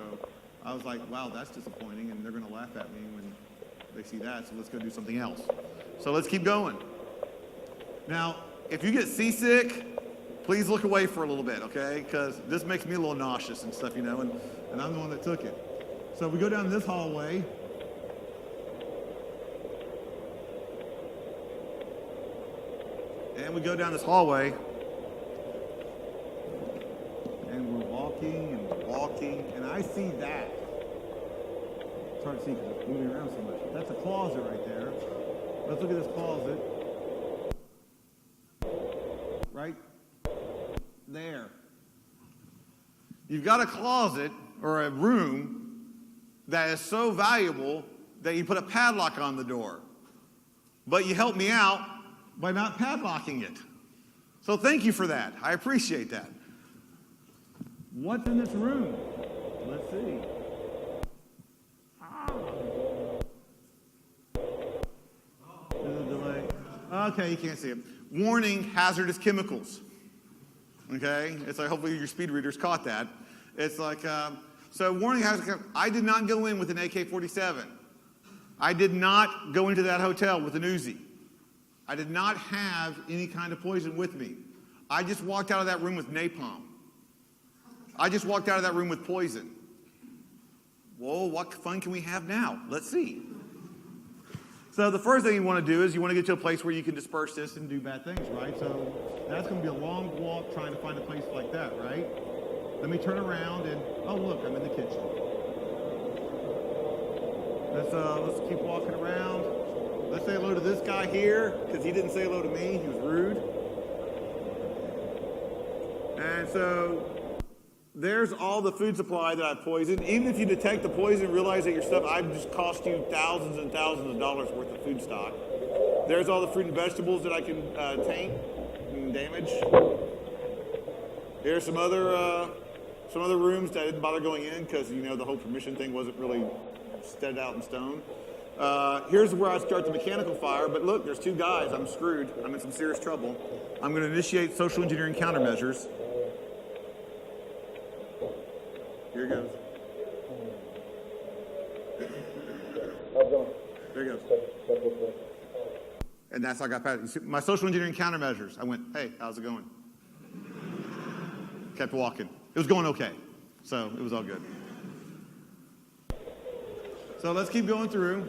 I was like, wow, that's disappointing, and they're going to laugh at me when they see that, so let's go do something else. So let's keep going. Now, if you get seasick, please look away for a little bit, okay? Because this makes me a little nauseous and stuff, and I'm the one that took it. So we go down this hallway. And we go down this hallway. And we're walking, and I see that. It's hard to see because it's moving around so much. That's a closet right there. Let's look at this closet. Right there. You've got a closet or a room that is so valuable that you put a padlock on the door. But you helped me out by not padlocking it. So thank you for that. I appreciate that. What's in this room? Let's see. There's a delay. Okay, you can't see it. Warning, hazardous chemicals. Okay? It's like, hopefully your speed readers caught that. It's like, so warning, hazardous chemicals. I did not go in with an AK-47. I did not go into that hotel with an Uzi. I did not have any kind of poison with me. I just walked out of that room with napalm. I just walked out of that room with poison. well, what fun can we have now? Let's see. So the first thing you want to do is you want to get to a place where you can disperse this and do bad things, right? So that's going to be a long walk trying to find a place like that, right? Let me turn around and, oh, look, I'm in the kitchen. Let's keep walking around. Let's say hello to this guy here, because he didn't say hello to me. He was rude. And so there's all the food supply that I've poisoned. Even if you detect the poison and realize that your stuff, I've just cost you thousands and thousands of dollars worth of food stock. There's all the fruit and vegetables that I can taint and damage. Here's some other rooms that I didn't bother going in because, you know, the whole permission thing wasn't really set out in stone. Here's where I start the mechanical fire, but look, there's two guys. I'm screwed. I'm in some serious trouble. I'm going to initiate social engineering countermeasures. Here it goes. There it goes. And that's how I got past it. You see, my social engineering countermeasures. I went, hey, how's it going? Kept walking. It was going okay. So it was all good. So let's keep going through.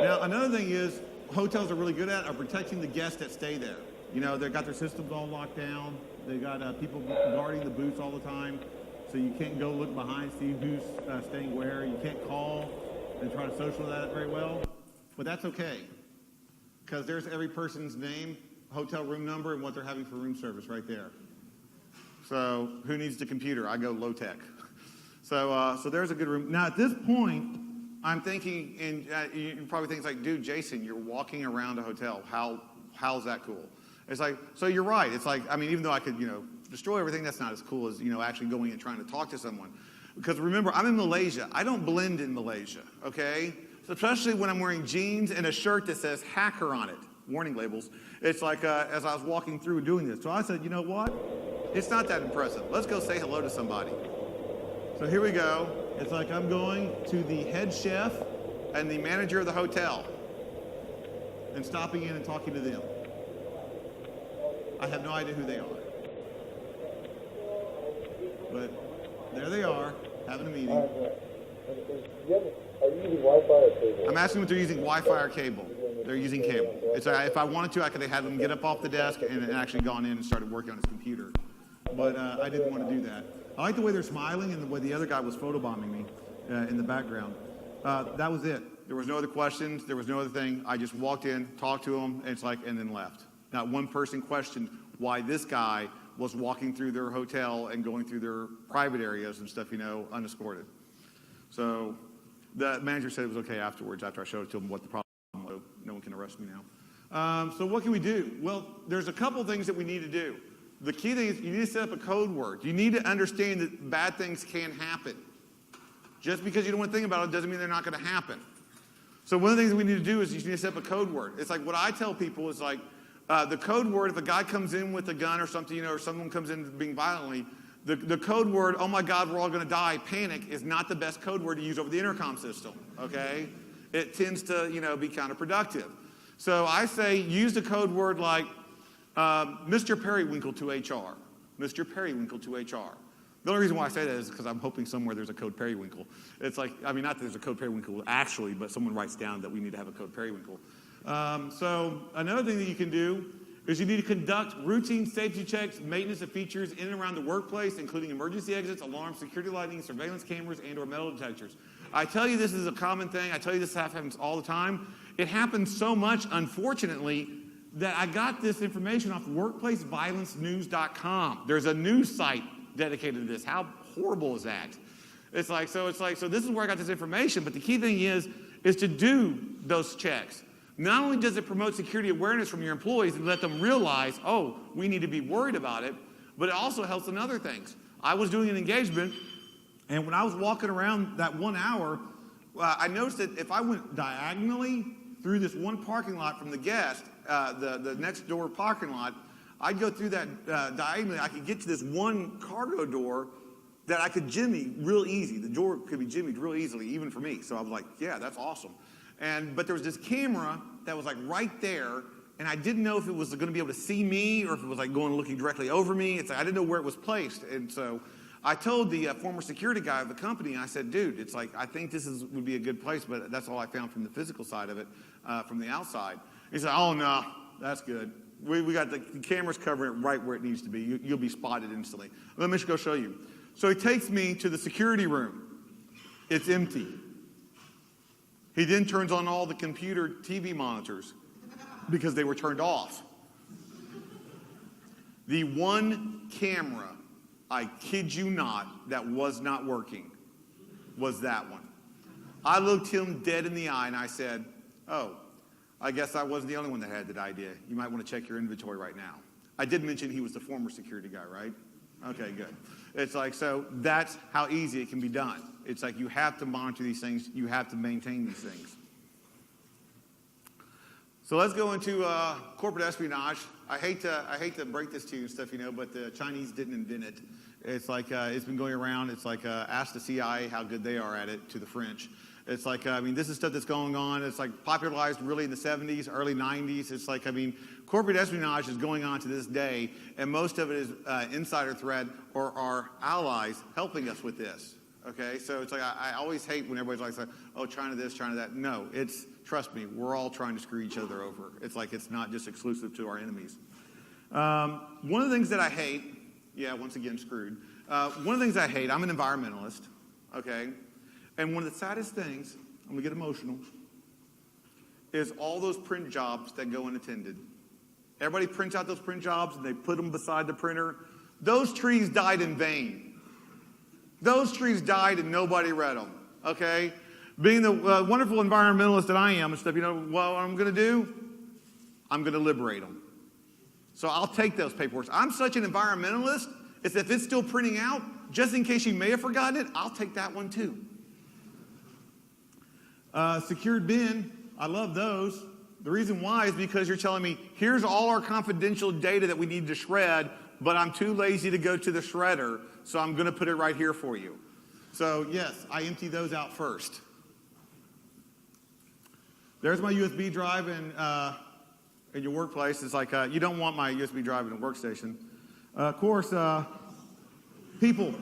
Now, another thing is, hotels are really good at are protecting the guests that stay there. You know, they've got their systems all locked down. They got people guarding the booths all the time, so you can't go look behind, see who's staying where. You can't call and try to social that very well, but that's okay, because there's every person's name, hotel room number, and what they're having for room service right there. So who needs the computer? I go low tech. So there's a good room. Now at this point, I'm thinking, and you probably think it's like, dude, Jason, you're walking around a hotel. How's that cool? It's like, so you're right. It's like, I mean, even though I could, you know, destroy everything, that's not as cool as, you know, actually going and trying to talk to someone. Because remember, I'm in Malaysia. I don't blend in Malaysia, okay? So especially when I'm wearing jeans and a shirt that says hacker on it, warning labels. It's like, as I was walking through doing this. So I said, you know what? It's not that impressive. Let's go say hello to somebody. So here we go. It's like I'm going to the head chef and the manager of the hotel and stopping in and talking to them. I have no idea who they are. But there they are, having a meeting. Are you using Wi-Fi or cable? I'm asking them if they're using Wi-Fi or cable. They're using cable. It's, if I wanted to, I could have had them get up off the desk and actually gone in and started working on his computer. But I didn't want to do that. I like the way they're smiling and the way the other guy was photobombing me in the background. That was it. There was no other questions. There was no other thing. I just walked in, talked to them, and it's like, and then left. Not one person questioned why this guy was walking through their hotel and going through their private areas and stuff, you know, unescorted. So the manager said it was okay afterwards, after I showed it to him what the problem was. No one can arrest me now. So what can we do? Well, there's a couple things that we need to do. The key thing is you need to set up a code word. You need to understand that bad things can happen. Just because you don't want to think about it doesn't mean they're not going to happen. So one of the things we need to do is you need to set up a code word. It's like what I tell people is like, the code word, if a guy comes in with a gun or something, you know, or someone comes in being violently, the code word, oh my God, we're all going to die, panic, is not the best code word to use over the intercom system, okay? It tends to, you know, be counterproductive. So I say use the code word like Mr. Periwinkle to HR. Mr. Periwinkle to HR. The only reason why I say that is because I'm hoping somewhere there's a code Periwinkle. It's like, I mean, not that there's a code Periwinkle actually, but someone writes down that we need to have a code Periwinkle. So another thing that you can do is you need to conduct routine safety checks, maintenance of features in and around the workplace, including emergency exits, alarms, security lighting, surveillance cameras, and or metal detectors. I tell you this is a common thing. I tell you this happens all the time. It happens so much, unfortunately, that I got this information off workplaceviolencenews.com. There's a news site dedicated to this. How horrible is that? So this is where I got this information, but the key thing is to do those checks. Not only does it promote security awareness from your employees and let them realize, oh, we need to be worried about it, but it also helps in other things. I was doing an engagement, and when I was walking around that 1 hour, I noticed that if I went diagonally through this one parking lot from the guest, the next door parking lot, I'd go through that diagonally. I could get to this one cargo door that I could jimmy real easy. The door could be jimmied real easily, even for me. So I was like, yeah, that's awesome. But there was this camera that was like right there, and I didn't know if it was going to be able to see me or if it was like looking directly over me. It's like I didn't know where it was placed. And so I told the former security guy of the company, I said, dude, it's like, I think this would be a good place, but that's all I found from the physical side of it, from the outside. He said, oh, no, that's good. We got the cameras covering it right where it needs to be. You'll be spotted instantly. Let me just go show you. So he takes me to the security room. It's empty. He then turns on all the computer TV monitors because they were turned off. The one camera, I kid you not, that was not working was that one. I looked him dead in the eye and I said, oh, I guess I wasn't the only one that had that idea. You might want to check your inventory right now. I did mention he was the former security guy, right? Okay, good. It's like, so that's how easy it can be done. It's like you have to monitor these things. You have to maintain these things. So let's go into corporate espionage. I hate to break this to you and stuff, but the Chinese didn't invent it. It's like it's been going around. It's like ask the CIA how good they are at it to the French. It's like, this is stuff that's going on. It's like popularized really in the 70s, early 90s. It's like, corporate espionage is going on to this day, and most of it is insider threat or our allies helping us with this. Okay, so it's like I always hate when everybody's like, oh, China this, China that. No, trust me, we're all trying to screw each other over. It's like it's not just exclusive to our enemies. One of the things that I hate, once again, screwed. One of the things I hate, I'm an environmentalist, okay? And one of the saddest things, I'm going to get emotional, is all those print jobs that go unattended. Everybody prints out those print jobs and they put them beside the printer. Those trees died in vain. Those trees died and nobody read them, okay? Being the wonderful environmentalist that I am and stuff, what I'm going to do? I'm going to liberate them. So I'll take those paperwork. I'm such an environmentalist, it's if it's still printing out, just in case you may have forgotten it, I'll take that one too. Secured bin, I love those. The reason why is because you're telling me, here's all our confidential data that we need to shred, but I'm too lazy to go to the shredder, so I'm going to put it right here for you. So yes, I empty those out first. There's my USB drive in your workplace. It's like, you don't want my USB drive in a workstation. Of course, people,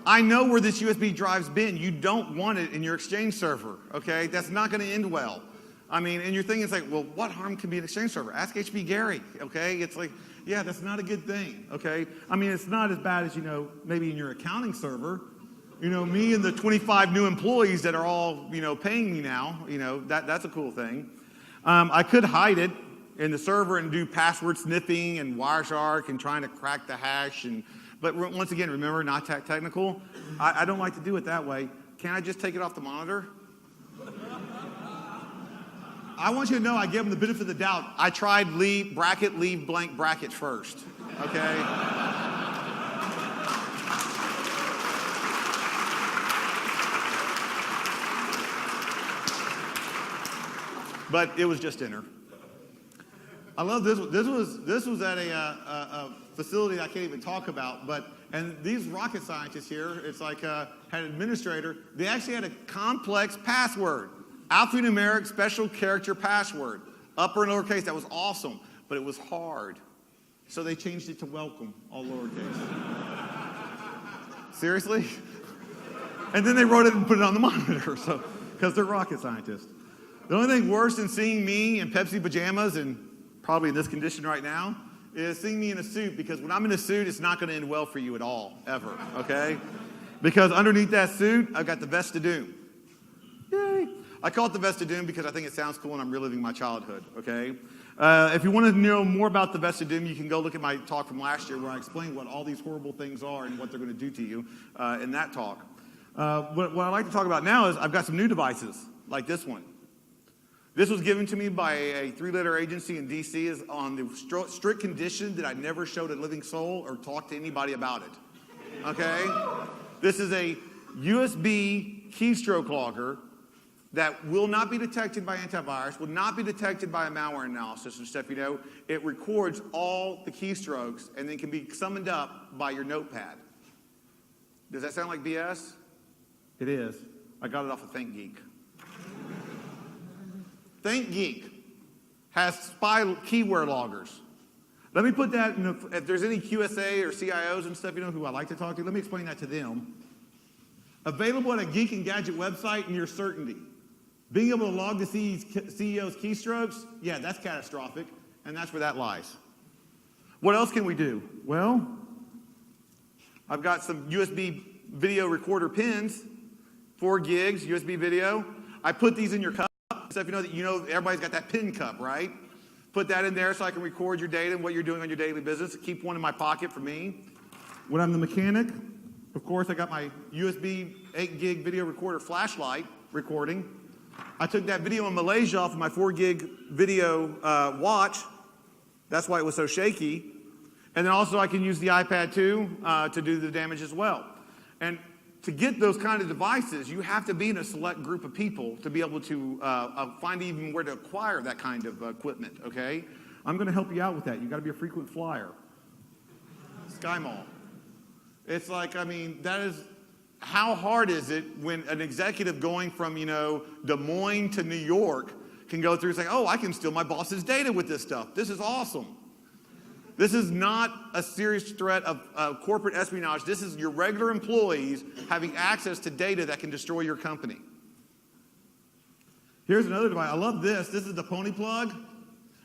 I know where this USB drive's been. You don't want it in your Exchange server, okay? That's not going to end well. And your thing is like, well, what harm can be an Exchange server? Ask HB Gary, okay? It's like, yeah, that's not a good thing, okay? It's not as bad as, maybe in your accounting server. Me and the 25 new employees that are all, paying me now, that's a cool thing. I could hide it in the server and do password sniffing and Wireshark and trying to crack the hash. But once again, remember, not technical. I don't like to do it that way. Can I just take it off the monitor? I want you to know I gave them the benefit of the doubt. I tried leave blank bracket first, okay? But it was just enter. I love this. This was at a facility I can't even talk about. And these rocket scientists here, it's like had an administrator. They actually had a complex password, alphanumeric special character password, upper and lowercase. That was awesome, but it was hard. So they changed it to welcome, all lowercase. Seriously? And then they wrote it and put it on the monitor. So because they're rocket scientists. The only thing worse than seeing me in Pepsi pajamas and probably in this condition right now is seeing me in a suit, because when I'm in a suit, it's not going to end well for you at all, ever, okay? Because underneath that suit, I've got the vest of doom. Yay. I call it the vest of doom because I think it sounds cool and I'm reliving my childhood, okay? If you want to know more about the vest of doom, you can go look at my talk from last year where I explain what all these horrible things are and what they're going to do to you in that talk. What I'd like to talk about now is I've got some new devices, like this one. This was given to me by a 3-letter agency in D.C. is on the strict condition that I never showed a living soul or talked to anybody about it, okay? This is a USB keystroke logger that will not be detected by antivirus, will not be detected by a malware analysis and stuff, It records all the keystrokes and then can be summoned up by your notepad. Does that sound like BS? It is. I got it off of ThinkGeek. ThinkGeek has spy keyword loggers. Let me put that, if there's any QSA or CIOs and stuff, who I like to talk to, let me explain that to them. Available at a Geek and Gadget website near certainty. Being able to log the CEO's keystrokes, yeah, that's catastrophic, and that's where that lies. What else can we do? Well, I've got some USB video recorder pins, 4 gigs USB video. I put these in your cup, so if everybody's got that pin cup, right? Put that in there so I can record your data and what you're doing on your daily business. Keep one in my pocket for me. When I'm the mechanic, of course, I got my USB 8 gig video recorder flashlight recording. I took that video in Malaysia off of my 4 gig video watch. That's why it was so shaky. And then also I can use the iPad 2 to do the damage as well. And to get those kind of devices, you have to be in a select group of people to be able to find even where to acquire that kind of equipment, okay? I'm going to help you out with that. You've got to be a frequent flyer. SkyMall. It's like, that is, how hard is it when an executive going from, Des Moines to New York can go through and say, oh, I can steal my boss's data with this stuff. This is awesome. This is not a serious threat of corporate espionage. This is your regular employees having access to data that can destroy your company. Here's another device. I love this. This is the Pony Plug.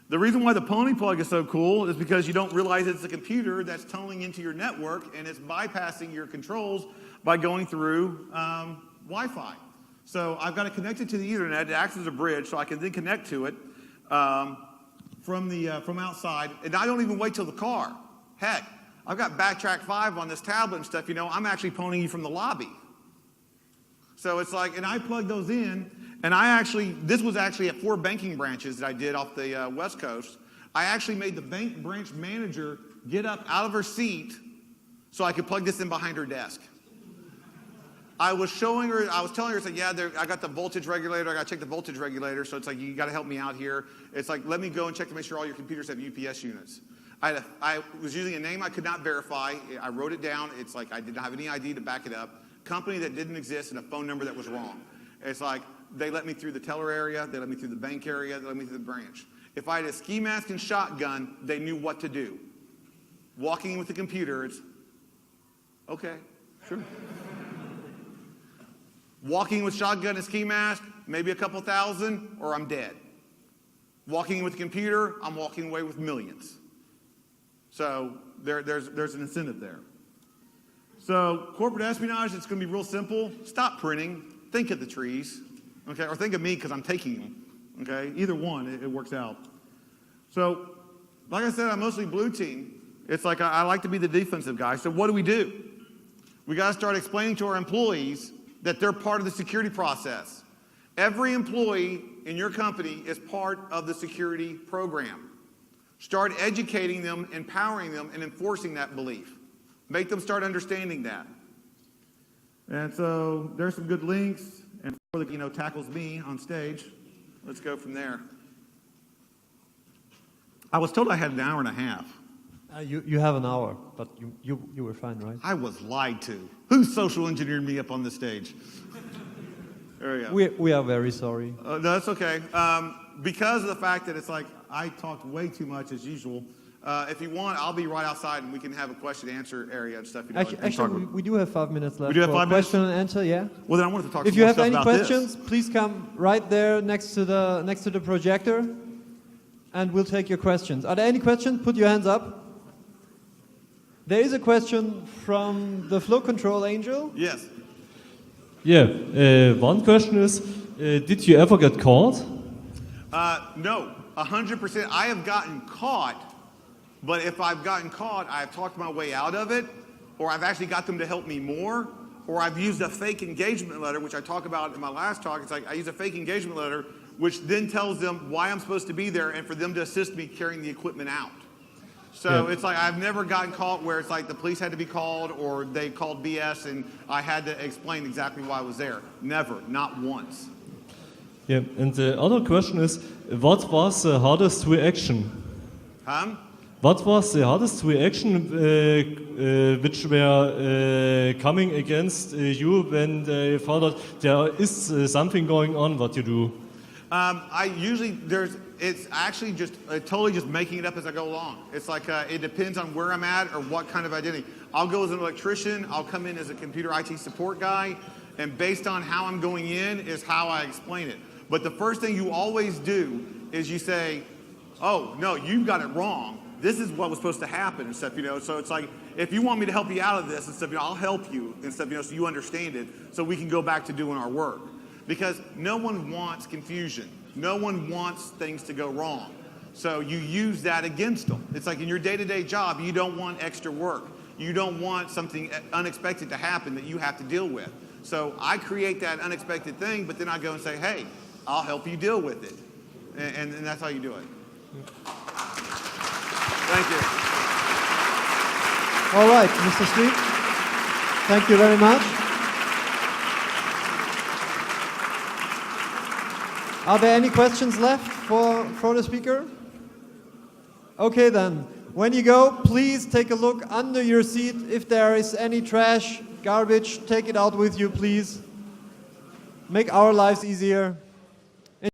The reason why the Pony Plug is so cool is because you don't realize it's a computer that's tunneling into your network and it's bypassing your controls by going through Wi-Fi. So I've got to connect it to the Ethernet. It acts as a bridge, so I can then connect to it. From outside, and I don't even wait till the car. Heck, I've got Backtrack 5 on this tablet and stuff, I'm actually phoning you from the lobby. So it's like, and I plug those in, and this was actually at 4 banking branches that I did off the West Coast. I actually made the bank branch manager get up out of her seat so I could plug this in behind her desk. I was telling her, it's like, yeah, I got the voltage regulator, I got to check the voltage regulator, so it's like, you got to help me out here. It's like, let me go and check to make sure all your computers have UPS units. I was using a name I could not verify. I wrote it down. It's like, I didn't have any ID to back it up. Company that didn't exist and a phone number that was wrong. It's like, they let me through the teller area, they let me through the bank area, they let me through the branch. If I had a ski mask and shotgun, they knew what to do. Walking in with the computer, it's, okay, sure. Walking with shotgun and ski mask, maybe a couple thousand, or I'm dead. Walking with a computer, I'm walking away with millions. So there's an incentive there. So corporate espionage, it's going to be real simple. Stop printing. Think of the trees, okay? Or think of me because I'm taking them, okay? Either one, it works out. So, like I said, I'm mostly blue team. It's like I like to be the defensive guy. So what do? We got to start explaining to our employees that they're part of the security process. Every employee in your company is part of the security program. Start educating them, empowering them, and enforcing that belief. Make them start understanding that. And so there's some good links, and tackles me on stage. Let's go from there. I was told I had an hour and a half. You have an hour, but you were fine, right? I was lied to. Who social engineered me up on the stage? There we go. We are very sorry. No, that's okay. Because of the fact that it's like I talked way too much as usual. If you want, I'll be right outside and we can have a question and answer area and stuff. Actually, we do have 5 minutes left. We do have 5 minutes? Question and answer, yeah. Well, then I wanted to talk. If you have more any stuff about questions, this. please come right there next to the projector, and we'll take your questions. Are there any questions? Put your hands up. There is a question from the Flow Control Angel. Yes. Yeah, one question is, did you ever get caught? No, 100%. I have gotten caught, but if I've gotten caught, I've talked my way out of it, or I've actually got them to help me more, or I've used a fake engagement letter, which I talk about in my last talk. It's like I use a fake engagement letter, which then tells them why I'm supposed to be there and for them to assist me carrying the equipment out. So it's like I've never gotten caught where it's like the police had to be called or they called BS and I had to explain exactly why I was there. Never, not once. Yeah, and the other question is, what was the hardest reaction? What was the hardest reaction which were coming against you when they found out there is something going on, what you do? I usually, It's actually just totally just making it up as I go along. It's like it depends on where I'm at or what kind of identity. I'll go as an electrician. I'll come in as a computer IT support guy. And based on how I'm going in is how I explain it. But the first thing you always do is you say, oh, no, you've got it wrong. This is what was supposed to happen and stuff, you know. So it's like, if you want me to help you out of this and stuff, you know, I'll help you and stuff, you know, so you understand it so we can go back to doing our work. Because no one wants confusion. No one wants things to go wrong. So you use that against them. It's like in your day-to-day job, you don't want extra work. You don't want something unexpected to happen that you have to deal with. So I create that unexpected thing, but then I go and say, hey, I'll help you deal with it. And that's how you do it. Thank you. All right, Mr. Street. Thank you very much. Are there any questions left for the speaker? Okay then. When you go, please take a look under your seat. If there is any trash, garbage, take it out with you, please. Make our lives easier.